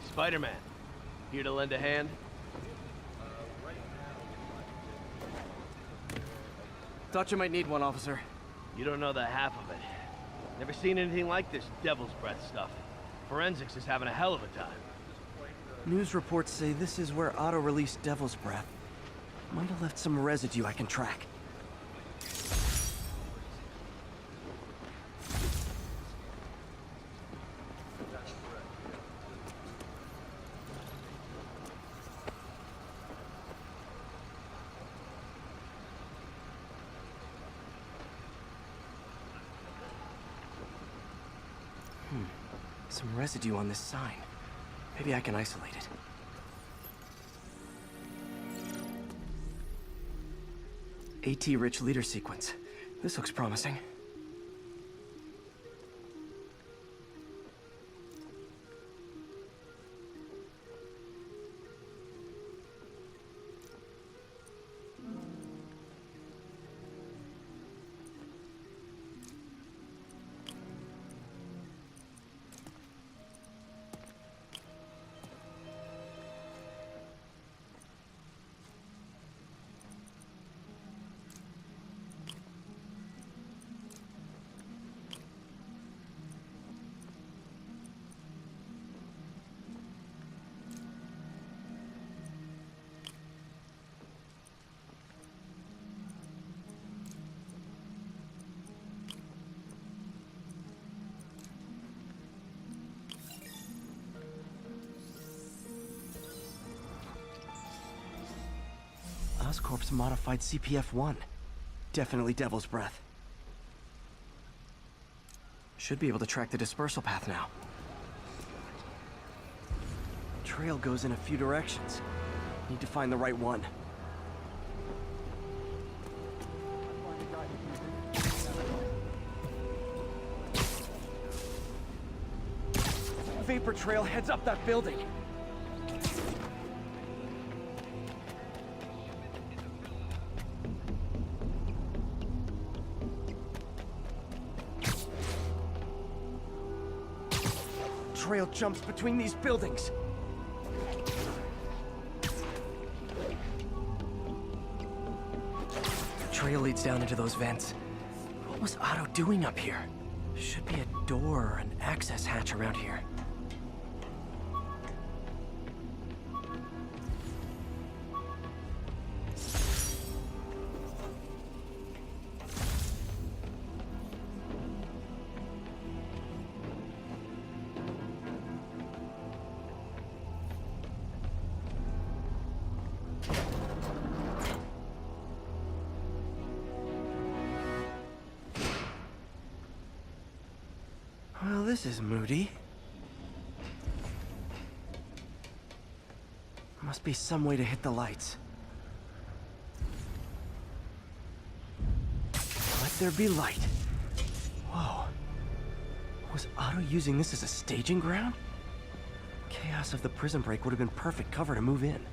Spider-Man. Here to lend a hand? Thought you might need one, officer. You don't know the half of it. Never seen anything like this devil's breath stuff. Forensics is having a hell of a time. News reports say this is where Otto released Devil's Breath. Might have left some residue I can track. Some residue on this sign. Maybe I can isolate it. AT-rich leader sequence. This looks promising. Oscorp's modified CPF-1. Definitely Devil's Breath. Should be able to track the dispersal path now. Trail goes in a few directions. Need to find the right one. Vapor trail heads up that building. Trail jumps between these buildings. The trail leads down into those vents. What was Otto doing up here? Should be a door or an access hatch around here. Well, this is moody. Must be some way to hit the lights. Let there be light. Whoa. Was Otto using this as a staging ground? Chaos of the prison break would have been perfect cover to move in.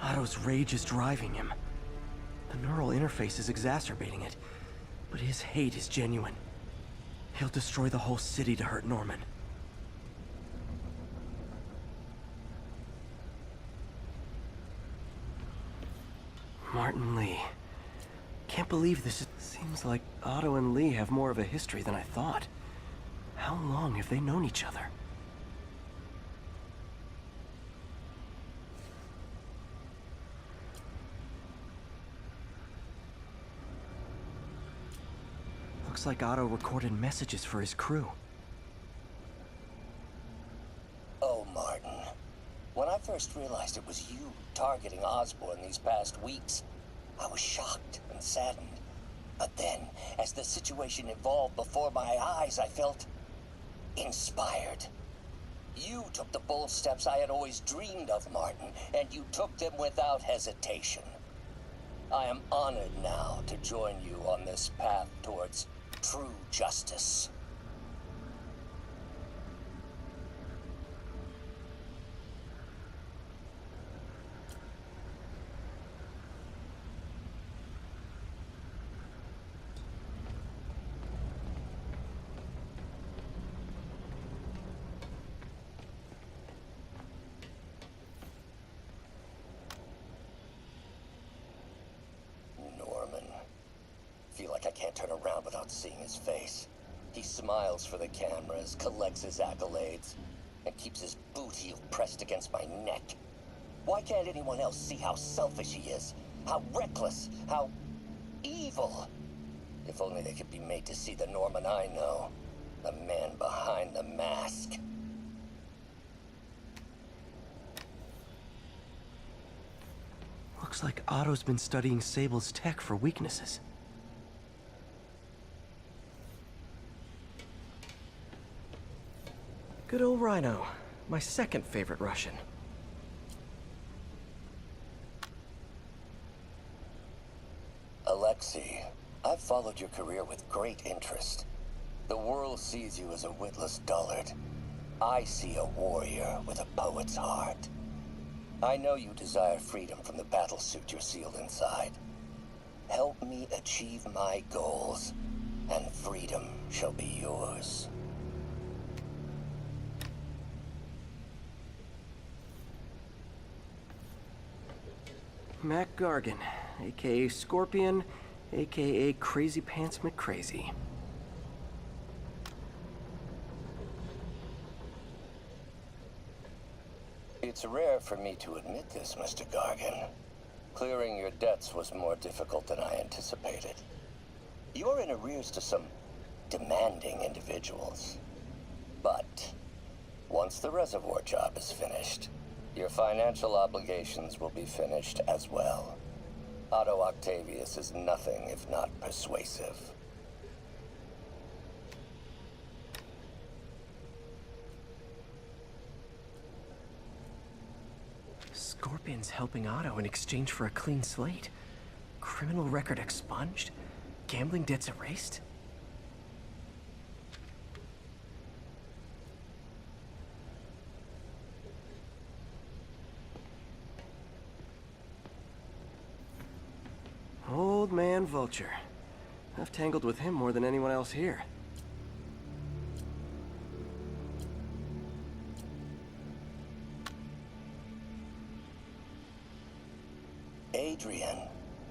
Otto's rage is driving him. The neural interface is exacerbating it, but his hate is genuine. He'll destroy the whole city to hurt Norman. Martin Lee. Can't believe this. Seems like Otto and Lee have more of a history than I thought. How long have they known each other? Looks like Otto recorded messages for his crew. Oh, Martin. When I first realized it was you targeting Osborn these past weeks, I was shocked and saddened. But then, as the situation evolved before my eyes, I felt inspired. You took the bold steps I had always dreamed of, Martin, and you took them without hesitation. I am honored now to join you on this path towards true justice. like I can't turn around without seeing his face. He smiles for the cameras, collects his accolades, and keeps his boot heel pressed against my neck. Why can't anyone else see how selfish he is? How reckless, how evil? If only they could be made to see the Norman I know. The man behind the mask. Looks like Otto's been studying Sable's tech for weaknesses. Good old Rhino. My second favorite Russian. Alexei, I've followed your career with great interest. The world sees you as a witless dullard. I see a warrior with a poet's heart. I know you desire freedom from the battlesuit you're sealed inside. Help me achieve my goals, and freedom shall be yours. Mac Gargan, aka Scorpion, aka Crazy Pants McCrazy. It's rare for me to admit this, Mr. Gargan. Clearing your debts was more difficult than I anticipated. You're in arrears to some demanding individuals. But once the reservoir job is finished, your financial obligations will be finished as well. Otto Octavius is nothing if not persuasive. Scorpion's helping Otto in exchange for a clean slate. Criminal record expunged? Gambling debts erased? Old man Vulture. I've tangled with him more than anyone else here. Adrian,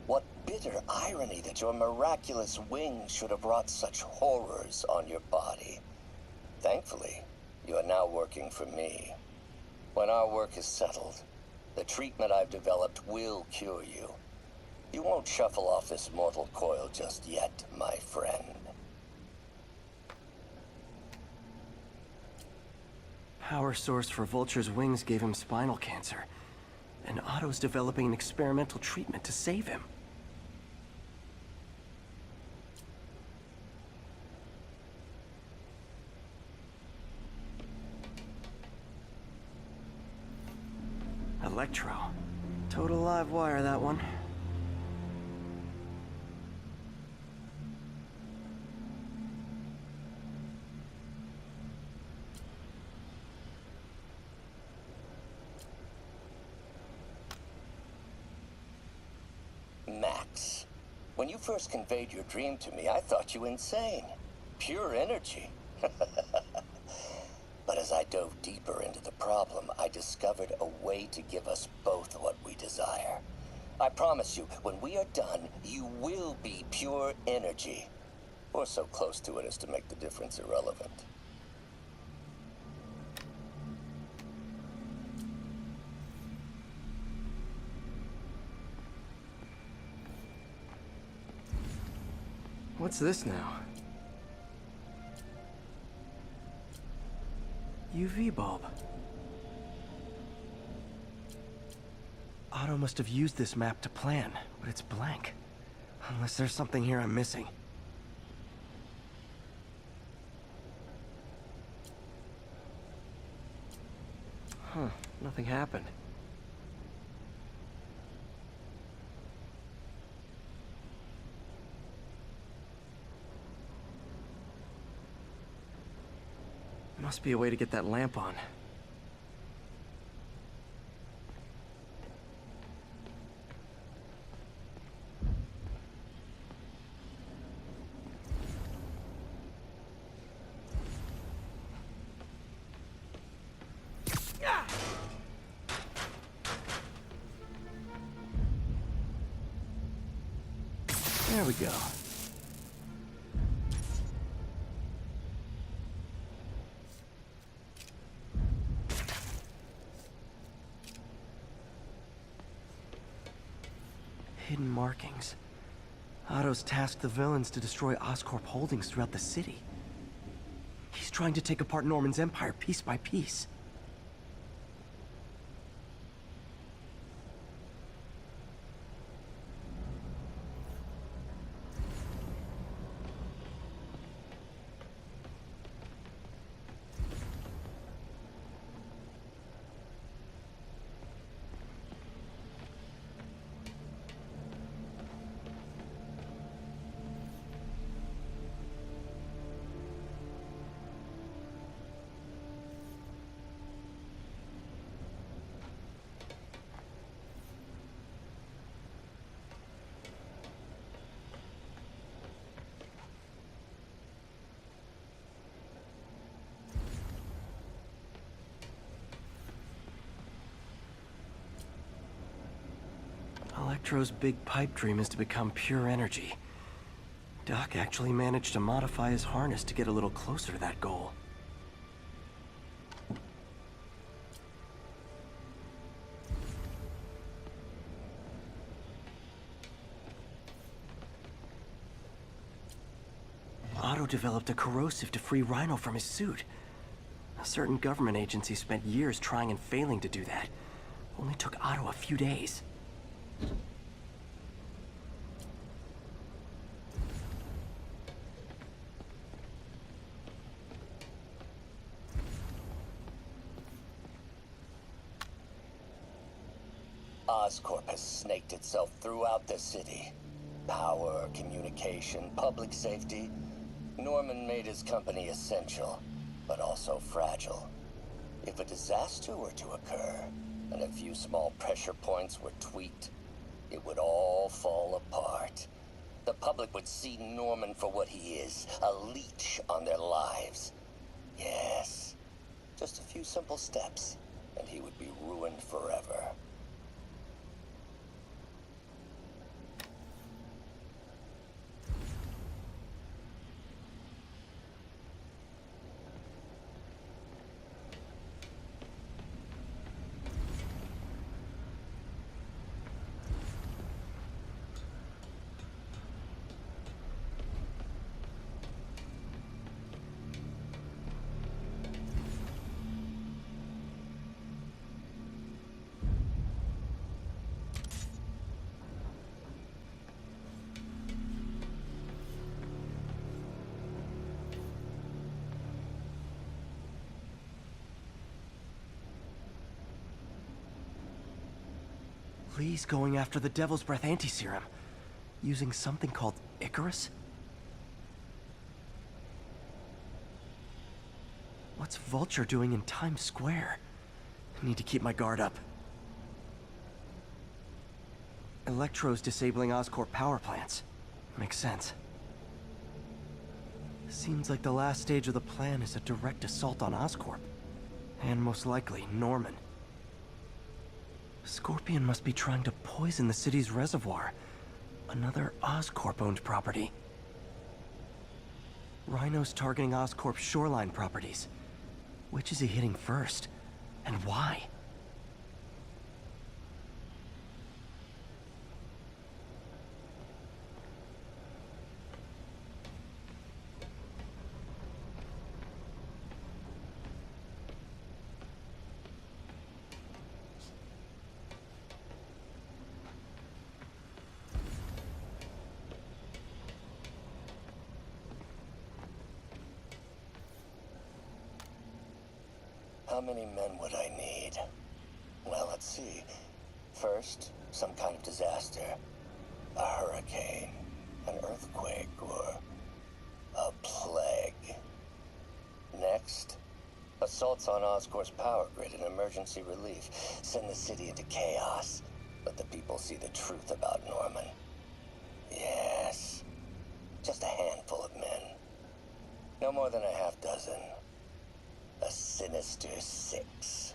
what bitter irony that your miraculous wings should have wrought such horrors on your body. Thankfully, you are now working for me. When our work is settled, the treatment I've developed will cure you. You won't shuffle off this mortal coil just yet, my friend. Power source for Vulture's wings gave him spinal cancer. And Otto's developing an experimental treatment to save him. Electro. Total live wire, that one. Max, when you first conveyed your dream to me, I thought you insane. Pure energy. But as I dove deeper into the problem, I discovered a way to give us both what we desire. I promise you, when we are done, you will be pure energy. Or so close to it as to make the difference irrelevant. What's this now? UV bulb. Otto must have used this map to plan, but it's blank. Unless there's something here I'm missing. Huh, nothing happened. Must be a way to get that lamp on. There we go. hidden markings. Otto's tasked the villains to destroy Oscorp holdings throughout the city. He's trying to take apart Norman's empire piece by piece. Electro's big pipe dream is to become pure energy. Doc actually managed to modify his harness to get a little closer to that goal. Otto developed a corrosive to free Rhino from his suit. A certain government agency spent years trying and failing to do that. Only took Otto a few days. Oscorp has snaked itself throughout the city. Power, communication, public safety. Norman made his company essential, but also fragile. If a disaster were to occur, and a few small pressure points were tweaked, it would all fall apart. The public would see Norman for what he is, a leech on their lives. Yes, just a few simple steps, and he would be ruined forever. Lee's going after the Devil's Breath anti-serum, using something called Icarus? What's Vulture doing in Times Square? I need to keep my guard up. Electro's disabling Oscorp power plants. Makes sense. Seems like the last stage of the plan is a direct assault on Oscorp. And most likely, Norman. Scorpion must be trying to poison the city's reservoir. Another Oscorp-owned property. Rhino's targeting Oscorp's shoreline properties. Which is he hitting first? And why? How many men would I need? Well, let's see. First, some kind of disaster. A hurricane, an earthquake, or a plague. Next, assaults on Oscorp's power grid and emergency relief. Send the city into chaos. Let the people see the truth about Norman. Yes, just a handful of men. No more than a half dozen. A sinister 6.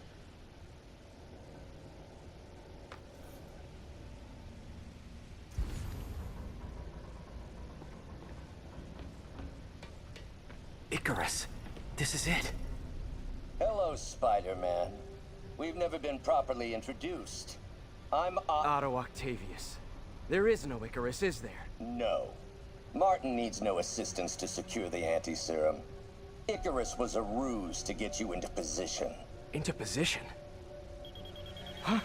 Icarus. This is it. Hello, Spider-Man. We've never been properly introduced. I'm Otto Octavius. There is no Icarus, is there? No. Martin needs no assistance to secure the anti-serum. Icarus was a ruse to get you into position. Into position? Huh?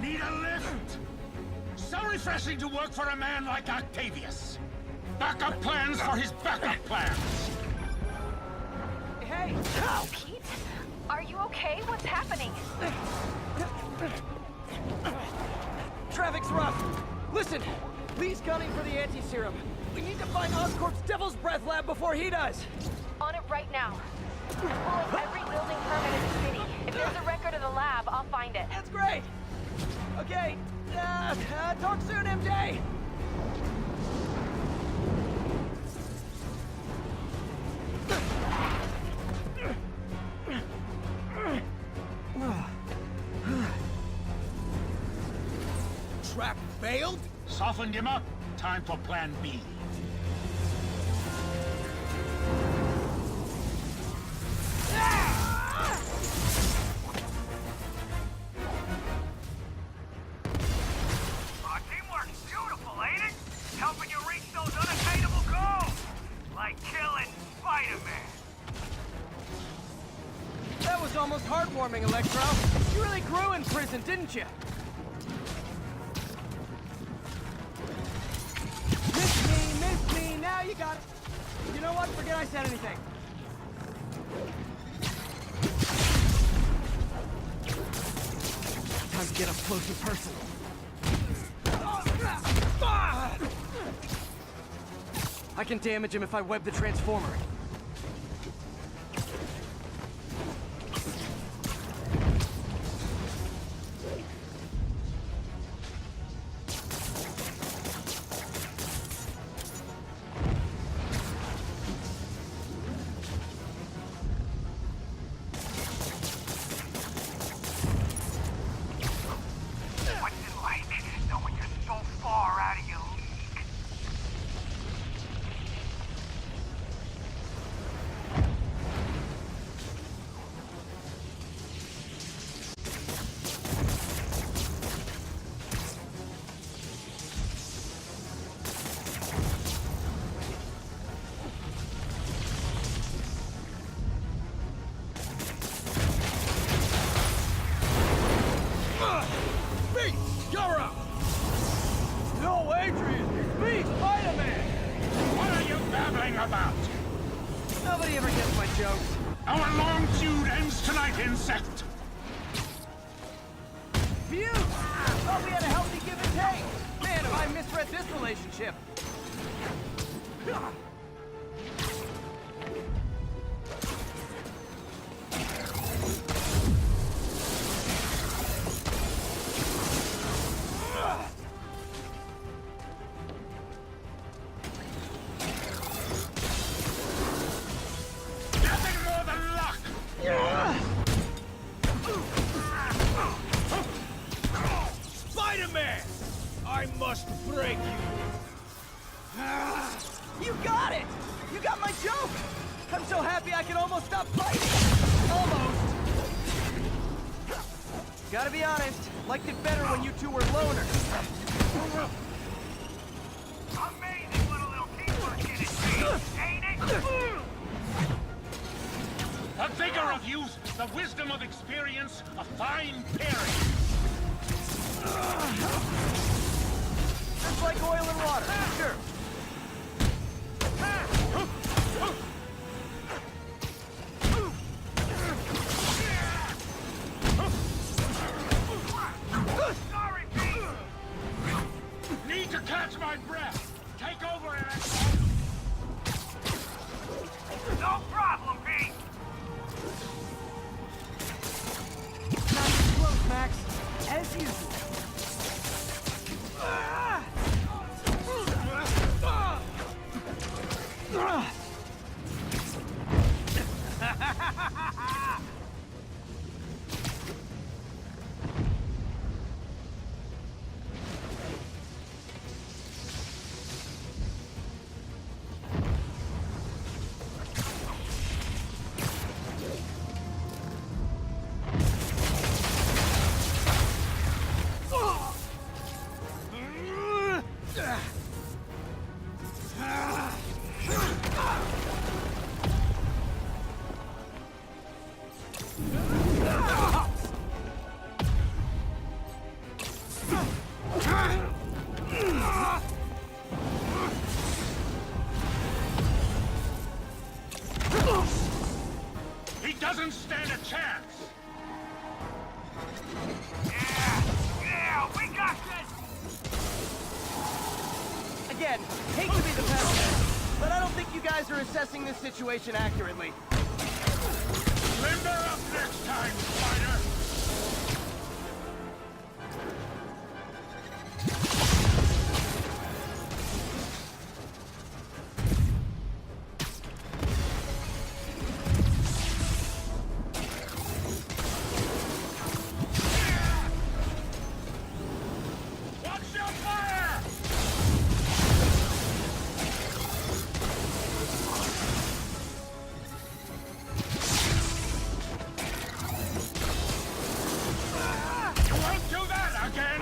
Need a lift? So refreshing to work for a man like Octavius. Backup plans for his backup plans. Hey! Pete? Are you okay? What's happening? Traffic's rough. Listen, Lee's gunning for the anti-serum. We need to find Oscorp's Devil's Breath lab before he does. On it right now. Pull up every building permit in the city. If there's a record of the lab, I'll find it. That's great. Okay, talk soon, MJ. Trap failed? Softened him up. Time for plan B. Teamwork's beautiful, ain't it? Helping you reach those unattainable goals. Like killing Spider-Man. That was almost heartwarming, Electro. You really grew in prison, didn't you? Miss me, now you got it. You know what? Forget I said anything. Time to get up close and personal. I can damage him if I web the transformer. What's it like, knowing you're so far out of your league? You're up! No, Adrian! It's me, Spider-Man! What are you babbling about? Nobody ever gets my jokes. Our long feud ends tonight, insect! Phew! Thought we had a healthy give and take. Man, have I misread this relationship. Nothing more than luck! Spider-Man! I must break you. You got it! You got my joke! I'm so happy I can almost stop fighting! Almost! Gotta be honest, liked it better when you two were loners. Amazing what a little teamwork can achieve, ain't it? The vigor of youth, the wisdom of experience, a fine pairing. Just like oil and water, sure. Sorry, Pete. Need to catch my breath. Take over and No problem, Pete. Not too close, Max. As usual. a chance! Yeah, we got this! Again, hate to be the pessimist, but I don't think you guys are assessing this situation accurately. Limber up next time, Spider! Watch your fire! Won't do that again!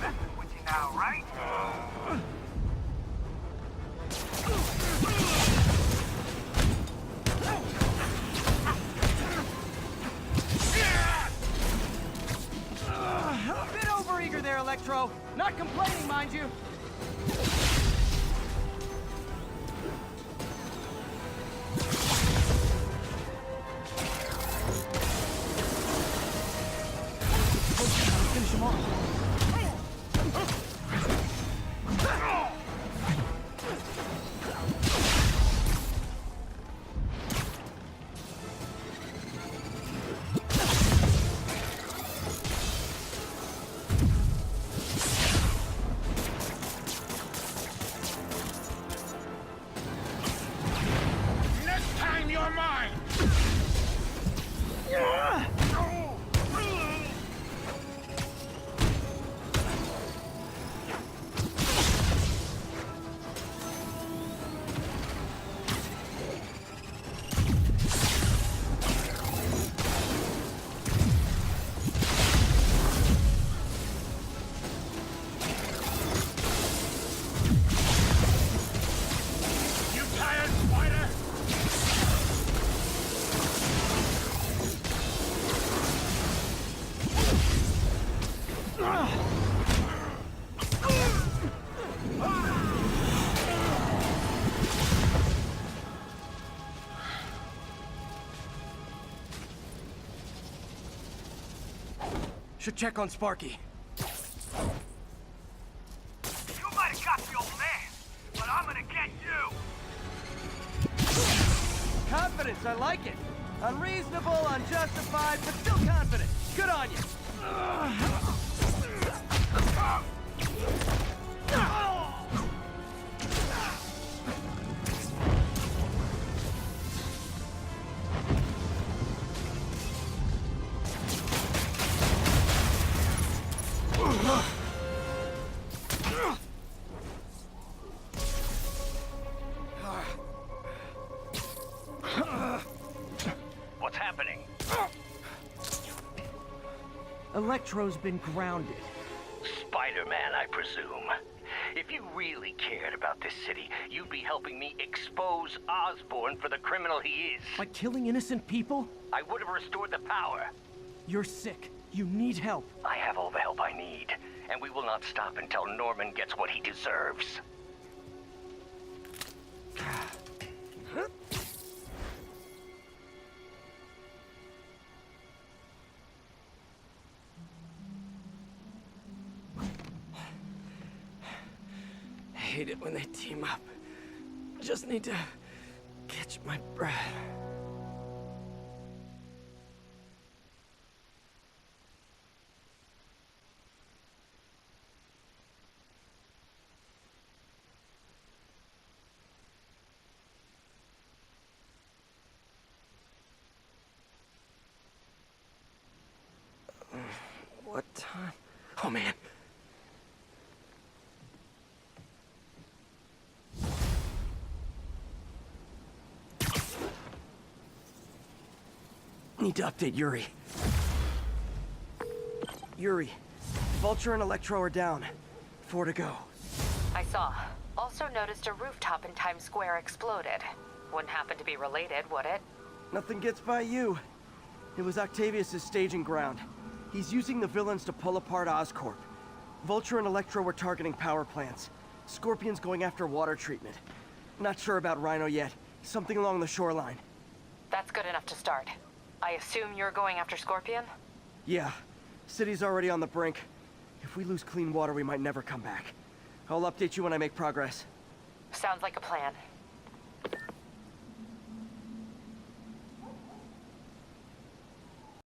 Messing with you now, right? A bit overeager there, Electro. Not complaining, mind you. Finish him off. Next time you're mine! You tired, Spider? Should check on Sparky. You might have got the old man, but I'm gonna get you! Confidence, I like it. Unreasonable, unjustified, but still confident. Good on you. What's happening? Electro's been grounded. Spider-Man, I presume. If you really cared about this city, you'd be helping me expose Osborn for the criminal he is. By killing innocent people? I would have restored the power. You're sick. You need help. I have all the help I need, and we will not stop until Norman gets what he deserves. I hate it when they team up. Just need to catch my breath. What time? Oh, man. Need to update Yuri. Yuri, Vulture and Electro are down. 4 to go. I saw. Also noticed a rooftop in Times Square exploded. Wouldn't happen to be related, would it? Nothing gets by you. It was Octavius' staging ground. He's using the villains to pull apart Oscorp. Vulture and Electro were targeting power plants. Scorpion's going after water treatment. Not sure about Rhino yet. Something along the shoreline. That's good enough to start. I assume you're going after Scorpion? Yeah. City's already on the brink. If we lose clean water, we might never come back. I'll update you when I make progress. Sounds like a plan.